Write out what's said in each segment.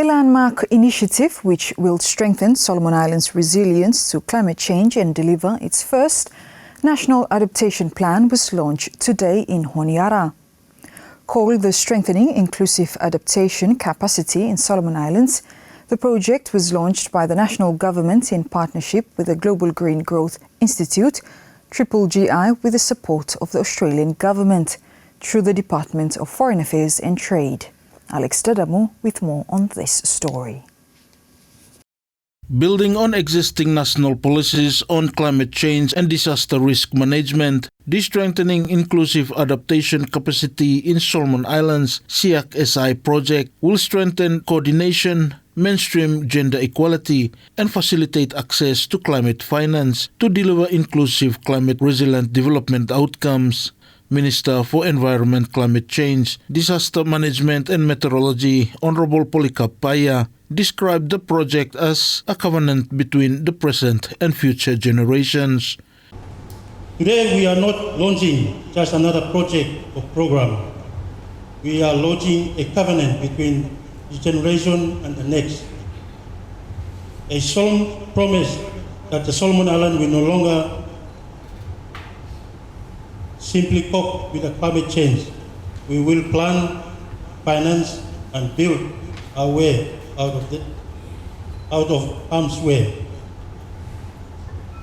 A landmark initiative which will strengthen Solomon Islands' resilience to climate change and deliver its first National Adaptation Plan was launched today in Honiara. Called the Strengthening Inclusive Adaptation Capacity in Solomon Islands, the project was launched by the national government in partnership with the Global Green Growth Institute, GGGI, with the support of the Australian government through the Department of Foreign Affairs and Trade. Alex Dadamu with more on this story. Building on existing national policies on climate change and disaster risk management, the Strengthening Inclusive Adaptation Capacity in Solomon Islands SIAC-SI project will strengthen coordination, mainstream gender equality, and facilitate access to climate finance to deliver inclusive climate-resilient development outcomes. Minister for Environment, Climate Change, Disaster Management and Meteorology, Honorable Polycarp Paya, described the project as a covenant between the present and future generations. Today we are not launching just another project or program. We are launching a covenant between this generation and the next. A solemn promise that the Solomon Islands will no longer simply cope with the climate change. We will plan, finance, and build our way out of harm's way.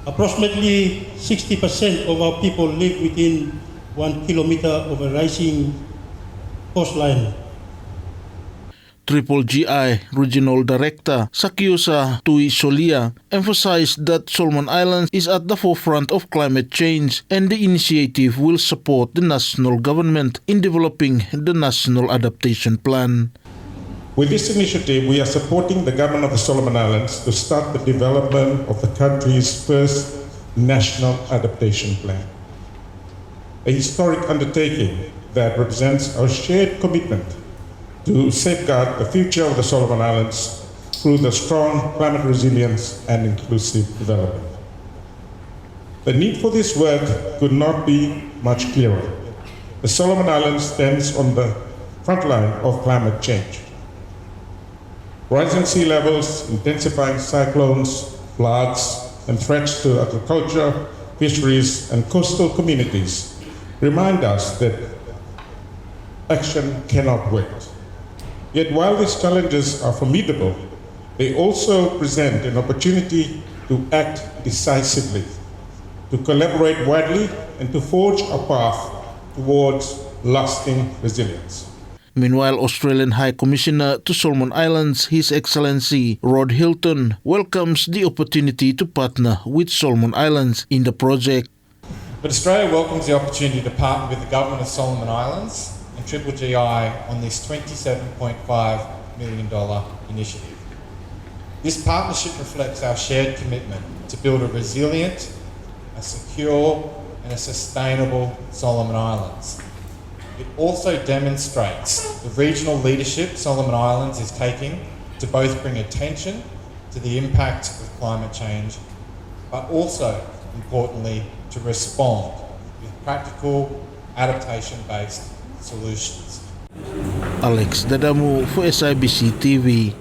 Approximately 60% of our people live within 1 kilometer of a rising coastline. GGGI Regional Director Sakiosa Tui Solia emphasized that Solomon Islands is at the forefront of climate change and the initiative will support the national government in developing the National Adaptation Plan. With this initiative, we are supporting the government of the Solomon Islands to start the development of the country's first National Adaptation Plan, a historic undertaking that represents our shared commitment to safeguard the future of the Solomon Islands through the strong climate resilience and inclusive development. The need for this work could not be much clearer. The Solomon Islands stands on the front line of climate change. Rising sea levels, intensifying cyclones, floods, and threats to agriculture, fisheries, and coastal communities remind us that action cannot wait. Yet while these challenges are formidable, they also present an opportunity to act decisively, to collaborate widely, and to forge a path towards lasting resilience. Meanwhile, Australian High Commissioner to Solomon Islands, His Excellency Rod Hilton, welcomes the opportunity to partner with Solomon Islands in the project. But Australia welcomes the opportunity to partner with the Government of Solomon Islands and GGGI on this $27.5 million initiative. This partnership reflects our shared commitment to build a resilient, a secure and a sustainable Solomon Islands. It also demonstrates the regional leadership Solomon Islands is taking to both bring attention to the impact of climate change, but also, importantly, to respond with practical, adaptation-based solutions. Alex Dadamu for SIBC TV.